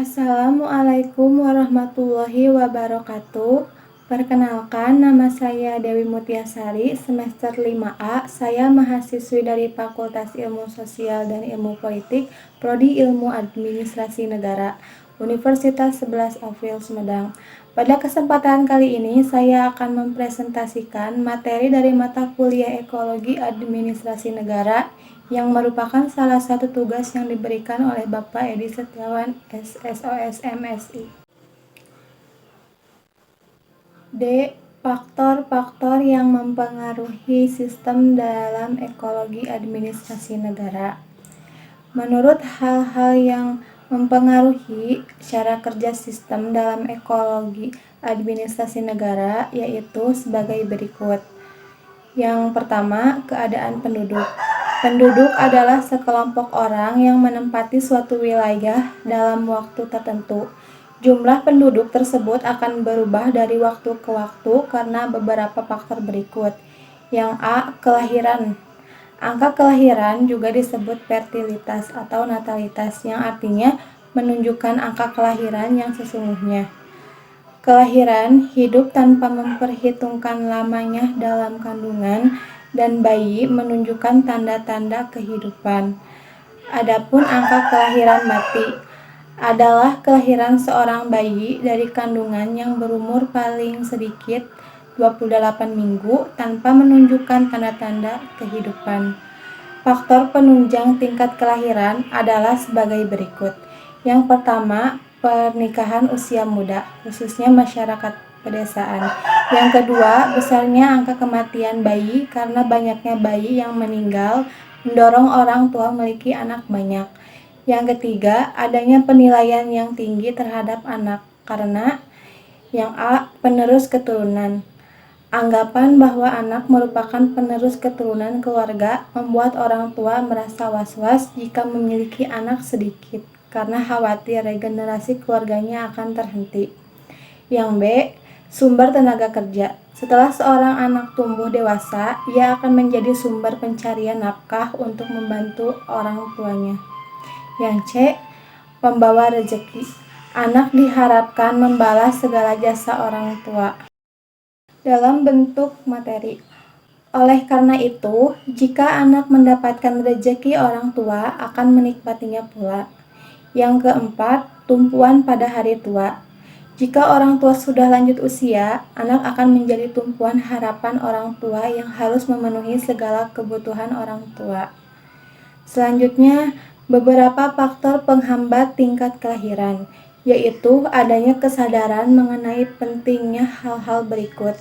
Assalamualaikum warahmatullahi wabarakatuh. Perkenalkan, nama saya Dewi Mutiasari, semester 5A. Saya mahasiswi dari Fakultas Ilmu Sosial dan Ilmu Politik, Prodi Ilmu Administrasi Negara, Universitas 11 April Sumedang. Pada kesempatan kali ini, saya akan mempresentasikan materi dari mata kuliah Ekologi Administrasi Negara yang merupakan salah satu tugas yang diberikan oleh Bapak Edi Setiawan, SSOS MSI. D. Faktor-faktor yang mempengaruhi sistem dalam ekologi administrasi negara. Menurut hal-hal yang mempengaruhi cara kerja sistem dalam ekologi administrasi negara, yaitu sebagai berikut. Yang pertama, keadaan penduduk. Penduduk adalah sekelompok orang yang menempati suatu wilayah dalam waktu tertentu. Jumlah penduduk tersebut akan berubah dari waktu ke waktu karena beberapa faktor berikut. Yang A. Kelahiran. Angka kelahiran juga disebut fertilitas atau natalitas, yang artinya menunjukkan angka kelahiran yang sesungguhnya. Kelahiran hidup tanpa memperhitungkan lamanya dalam kandungan, dan bayi menunjukkan tanda-tanda kehidupan. Adapun angka kelahiran mati adalah kelahiran seorang bayi dari kandungan yang berumur paling sedikit 28 minggu tanpa menunjukkan tanda-tanda kehidupan. Faktor penunjang tingkat kelahiran adalah sebagai berikut. Yang pertama, pernikahan usia muda, khususnya masyarakat pedesaan. Yang kedua, besarnya angka kematian bayi karena banyaknya bayi yang meninggal mendorong orang tua memiliki anak banyak. Yang ketiga, adanya penilaian yang tinggi terhadap anak karena yang A. Penerus keturunan. Anggapan bahwa anak merupakan penerus keturunan keluarga membuat orang tua merasa was-was jika memiliki anak sedikit karena khawatir regenerasi keluarganya akan terhenti. Yang B. Sumber tenaga kerja. Setelah seorang anak tumbuh dewasa, ia akan menjadi sumber pencarian nafkah untuk membantu orang tuanya. Yang C. Pembawa rezeki. Anak diharapkan membalas segala jasa orang tua dalam bentuk materi. Oleh karena itu, jika anak mendapatkan rezeki orang tua, akan menikmatinya pula. Yang keempat, tumpuan pada hari tua. Jika orang tua sudah lanjut usia, anak akan menjadi tumpuan harapan orang tua yang harus memenuhi segala kebutuhan orang tua. Selanjutnya, beberapa faktor penghambat tingkat kelahiran, yaitu adanya kesadaran mengenai pentingnya hal-hal berikut.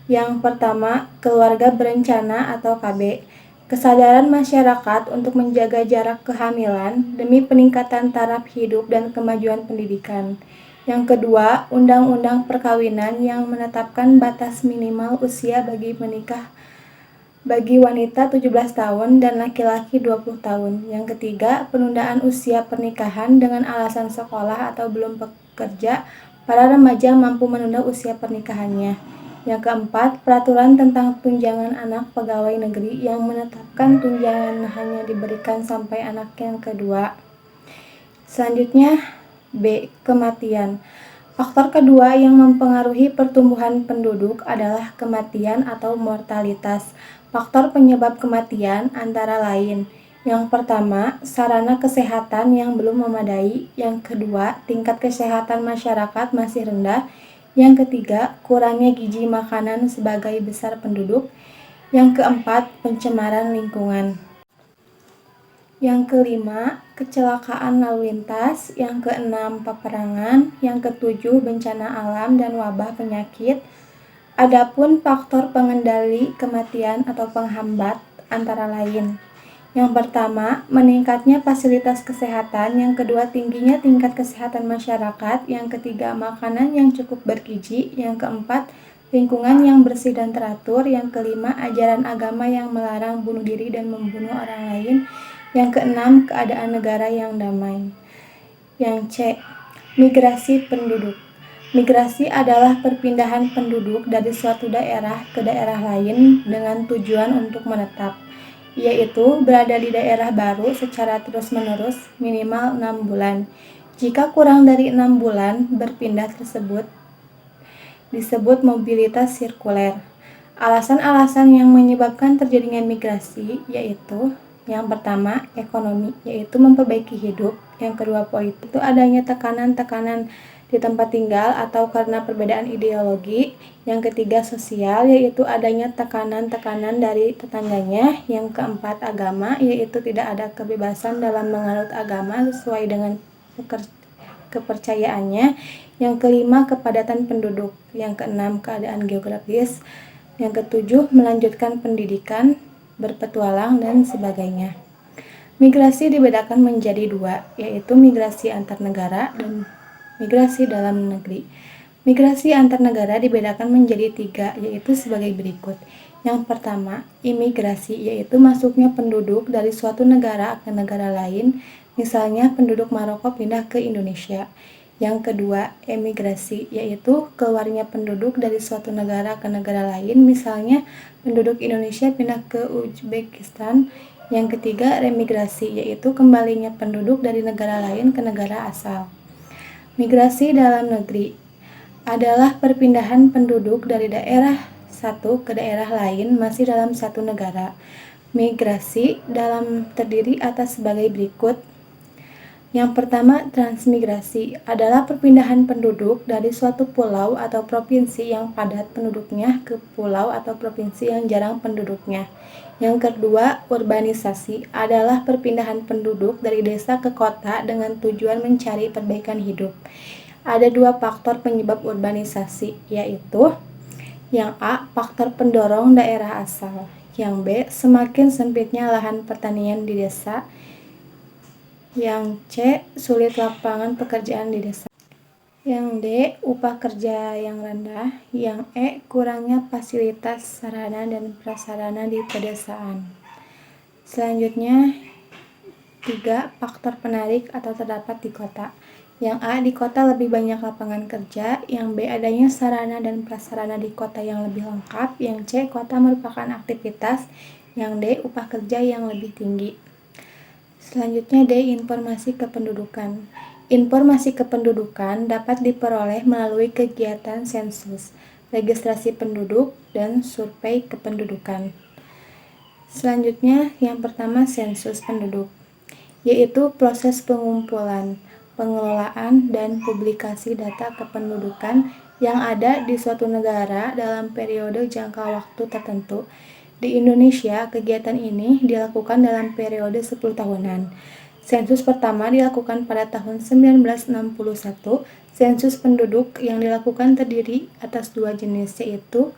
Yang pertama, keluarga berencana atau KB. Kesadaran masyarakat untuk menjaga jarak kehamilan demi peningkatan taraf hidup dan kemajuan pendidikan. Yang kedua, undang-undang perkawinan yang menetapkan batas minimal usia bagi menikah bagi wanita 17 tahun dan laki-laki 20 tahun. Yang ketiga, penundaan usia pernikahan dengan alasan sekolah atau belum bekerja. Para remaja mampu menunda usia pernikahannya. Yang keempat, peraturan tentang tunjangan anak pegawai negeri yang menetapkan tunjangan hanya diberikan sampai anak yang kedua. Selanjutnya, B. Kematian. Faktor kedua yang mempengaruhi pertumbuhan penduduk adalah kematian atau mortalitas. Faktor penyebab kematian antara lain: yang pertama, sarana kesehatan yang belum memadai. Yang kedua, tingkat kesehatan masyarakat masih rendah. Yang ketiga, kurangnya gizi makanan sebagai besar penduduk. Yang keempat, pencemaran lingkungan. Yang kelima, kecelakaan lalu lintas. Yang keenam, peperangan. Yang ketujuh, bencana alam dan wabah penyakit. Adapun faktor pengendali kematian atau penghambat antara lain: yang pertama, meningkatnya fasilitas kesehatan. Yang kedua, tingginya tingkat kesehatan masyarakat. Yang ketiga, makanan yang cukup bergizi. Yang keempat, lingkungan yang bersih dan teratur. Yang kelima, ajaran agama yang melarang bunuh diri dan membunuh orang lain. Yang keenam, keadaan negara yang damai. Yang C. Migrasi penduduk. Migrasi adalah perpindahan penduduk dari suatu daerah ke daerah lain dengan tujuan untuk menetap, yaitu berada di daerah baru secara terus-menerus minimal 6 bulan. Jika kurang dari 6 bulan berpindah tersebut disebut mobilitas sirkuler. Alasan-alasan yang menyebabkan terjadinya migrasi yaitu yang pertama, ekonomi, yaitu memperbaiki hidup. Yang kedua, politik, itu adanya tekanan-tekanan di tempat tinggal atau karena perbedaan ideologi. Yang ketiga, sosial, yaitu adanya tekanan-tekanan dari tetangganya. Yang keempat, agama, yaitu tidak ada kebebasan dalam menganut agama sesuai dengan kepercayaannya. Yang kelima, kepadatan penduduk. Yang keenam, keadaan geografis. Yang ketujuh, melanjutkan pendidikan, berpetualang, dan sebagainya. Migrasi dibedakan menjadi dua, yaitu migrasi antar negara dan migrasi dalam negeri. Migrasi antar negara dibedakan menjadi tiga, yaitu sebagai berikut. Yang pertama, imigrasi, yaitu masuknya penduduk dari suatu negara ke negara lain, misalnya penduduk Maroko pindah ke Indonesia. Yang kedua, emigrasi, yaitu keluarnya penduduk dari suatu negara ke negara lain, misalnya penduduk Indonesia pindah ke Uzbekistan. Yang ketiga, remigrasi, yaitu kembalinya penduduk dari negara lain ke negara asal. Migrasi dalam negeri adalah perpindahan penduduk dari daerah satu ke daerah lain masih dalam satu negara. Migrasi dalam terdiri atas sebagai berikut. Yang pertama, transmigrasi adalah perpindahan penduduk dari suatu pulau atau provinsi yang padat penduduknya ke pulau atau provinsi yang jarang penduduknya. Yang kedua, urbanisasi adalah perpindahan penduduk dari desa ke kota dengan tujuan mencari perbaikan hidup. Ada dua faktor penyebab urbanisasi, yaitu yang A, faktor pendorong daerah asal. Yang B, semakin sempitnya lahan pertanian di desa. Yang C, sulit lapangan pekerjaan di desa. Yang D, upah kerja yang rendah. Yang E, kurangnya fasilitas sarana dan prasarana di pedesaan. Selanjutnya, 3, faktor penarik atau terdapat di kota. Yang A, di kota lebih banyak lapangan kerja. Yang B, adanya sarana dan prasarana di kota yang lebih lengkap. Yang C, kota merupakan aktivitas. Yang D, upah kerja yang lebih tinggi. Selanjutnya D, informasi kependudukan. Informasi kependudukan dapat diperoleh melalui kegiatan sensus, registrasi penduduk, dan survei kependudukan. Selanjutnya, yang pertama sensus penduduk, yaitu proses pengumpulan, pengelolaan, dan publikasi data kependudukan yang ada di suatu negara dalam periode jangka waktu tertentu. Di Indonesia, kegiatan ini dilakukan dalam periode 10 tahunan. Sensus pertama dilakukan pada tahun 1961. Sensus penduduk yang dilakukan terdiri atas dua jenis, yaitu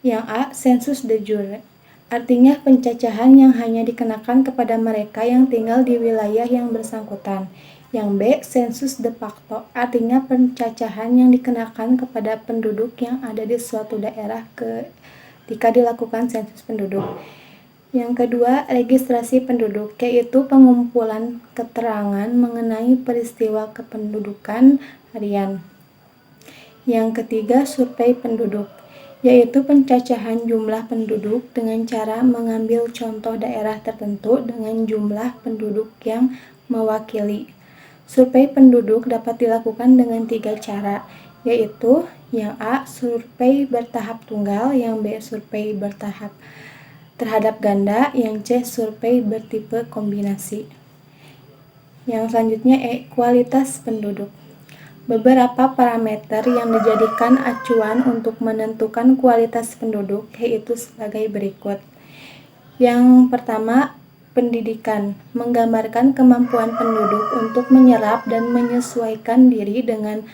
yang A, sensus de jure, artinya pencacahan yang hanya dikenakan kepada mereka yang tinggal di wilayah yang bersangkutan. Yang B, sensus de facto, artinya pencacahan yang dikenakan kepada penduduk yang ada di suatu daerah ketika dilakukan sensus penduduk. Yang kedua, registrasi penduduk, yaitu pengumpulan keterangan mengenai peristiwa kependudukan harian. Yang ketiga, survei penduduk, yaitu pencacahan jumlah penduduk dengan cara mengambil contoh daerah tertentu dengan jumlah penduduk yang mewakili. Survei penduduk dapat dilakukan dengan 3 cara, yaitu yang A, survei bertahap tunggal. Yang B, survei bertahap terhadap ganda. Yang C, survei bertipe kombinasi. Yang selanjutnya E, kualitas penduduk. Beberapa parameter yang dijadikan acuan untuk menentukan kualitas penduduk yaitu sebagai berikut. Yang pertama, pendidikan, menggambarkan kemampuan penduduk untuk menyerap dan menyesuaikan diri dengan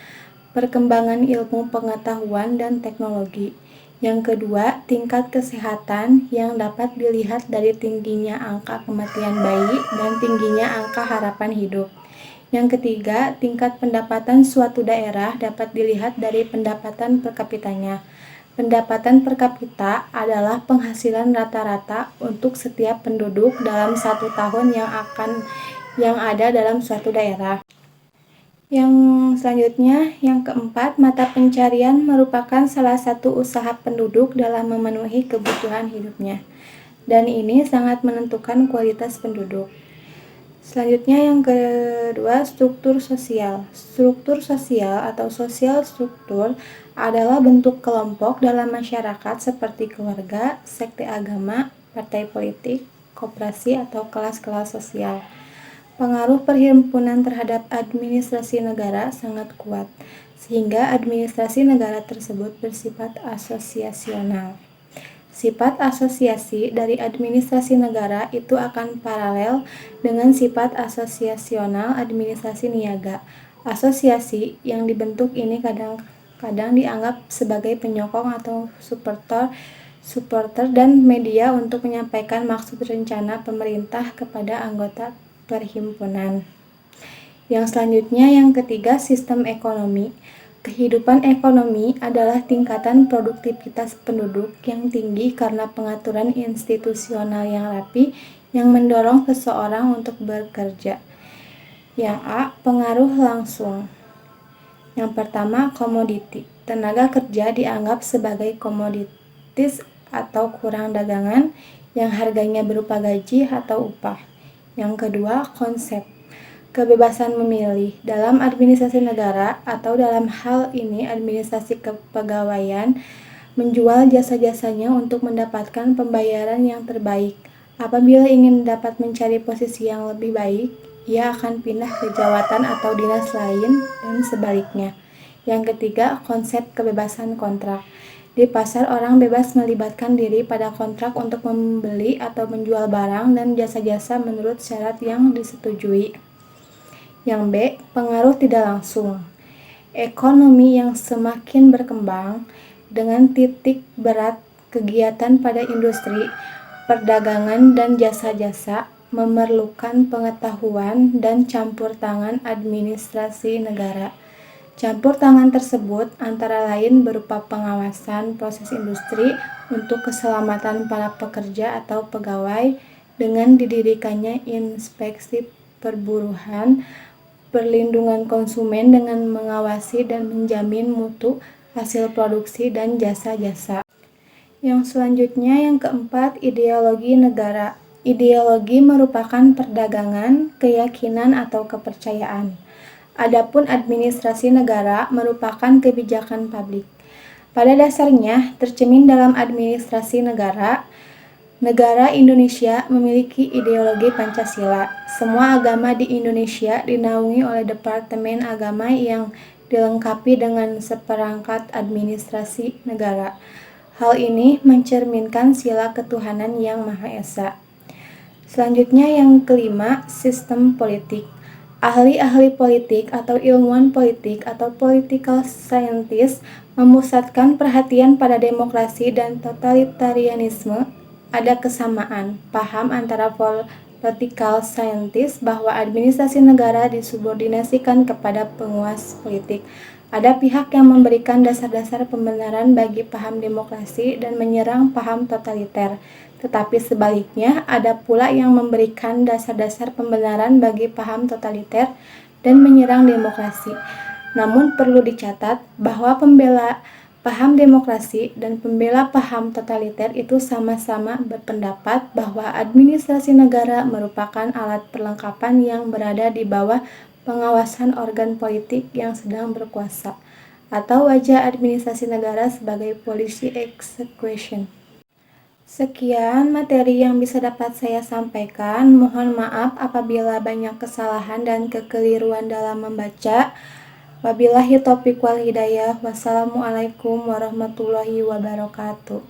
perkembangan ilmu pengetahuan dan teknologi. Yang kedua, tingkat kesehatan yang dapat dilihat dari tingginya angka kematian bayi dan tingginya angka harapan hidup. Yang ketiga, tingkat pendapatan suatu daerah dapat dilihat dari pendapatan per kapitanya. Pendapatan per kapita adalah penghasilan rata-rata untuk setiap penduduk dalam 1 tahun yang ada dalam suatu daerah. Yang selanjutnya, yang keempat, mata pencarian merupakan salah satu usaha penduduk dalam memenuhi kebutuhan hidupnya. Dan ini sangat menentukan kualitas penduduk. Selanjutnya yang kedua, kedua, struktur sosial. Struktur sosial atau social struktur adalah bentuk kelompok dalam masyarakat seperti keluarga, sekte agama, partai politik, koperasi, atau kelas-kelas sosial. Pengaruh perhimpunan terhadap administrasi negara sangat kuat, sehingga administrasi negara tersebut bersifat asosiasional. Sifat asosiasi dari administrasi negara itu akan paralel dengan sifat asosiasional administrasi niaga. Asosiasi yang dibentuk ini kadang-kadang dianggap sebagai penyokong atau supporter dan media untuk menyampaikan maksud rencana pemerintah kepada anggota perhimpunan. Yang selanjutnya, yang ketiga, sistem ekonomi. Kehidupan ekonomi adalah tingkatan produktivitas penduduk yang tinggi karena pengaturan institusional yang rapi yang mendorong seseorang untuk bekerja. Yang A. Pengaruh langsung. Yang pertama, komoditi. Tenaga kerja dianggap sebagai komoditis atau kurang dagangan yang harganya berupa gaji atau upah. Yang kedua, konsep. Kebebasan memilih dalam administrasi negara atau dalam hal ini administrasi kepegawaian menjual jasa-jasanya untuk mendapatkan pembayaran yang terbaik. Apabila ingin dapat mencari posisi yang lebih baik, ia akan pindah ke jawatan atau dinas lain dan sebaliknya. Yang ketiga, konsep kebebasan kontrak. Di pasar, orang bebas melibatkan diri pada kontrak untuk membeli atau menjual barang dan jasa-jasa menurut syarat yang disetujui. Yang B. Pengaruh tidak langsung. Ekonomi yang semakin berkembang dengan titik berat kegiatan pada industri, perdagangan, dan jasa-jasa memerlukan pengetahuan dan campur tangan administrasi negara. Campur tangan tersebut antara lain berupa pengawasan proses industri untuk keselamatan para pekerja atau pegawai dengan didirikannya inspeksi perburuhan, perlindungan konsumen dengan mengawasi dan menjamin mutu hasil produksi dan jasa-jasa. Yang selanjutnya, yang keempat, ideologi negara. Ideologi merupakan perdagangan, keyakinan, atau kepercayaan. Adapun administrasi negara merupakan kebijakan publik. Pada dasarnya, tercermin dalam administrasi negara. Negara Indonesia memiliki ideologi Pancasila. Semua agama di Indonesia dinaungi oleh Departemen Agama yang dilengkapi dengan seperangkat administrasi negara. Hal ini mencerminkan sila ketuhanan yang Maha Esa. Selanjutnya, yang kelima, sistem politik. Ahli-ahli politik atau ilmuwan politik atau political scientist memusatkan perhatian pada demokrasi dan totalitarianisme. Ada kesamaan paham antara political scientist bahwa administrasi negara disubordinasikan kepada penguasa politik. Ada pihak yang memberikan dasar-dasar pembenaran bagi paham demokrasi dan menyerang paham totaliter. Tetapi sebaliknya, ada pula yang memberikan dasar-dasar pembenaran bagi paham totaliter dan menyerang demokrasi. Namun perlu dicatat bahwa pembela paham demokrasi dan pembela paham totaliter itu sama-sama berpendapat bahwa administrasi negara merupakan alat perlengkapan yang berada di bawah pengawasan organ politik yang sedang berkuasa, atau wajah administrasi negara sebagai policy execution. Sekian materi yang bisa dapat saya sampaikan. Mohon maaf apabila banyak kesalahan dan kekeliruan dalam membaca. Wabillahi taufiq wal hidayah. Wassalamualaikum warahmatullahi wabarakatuh.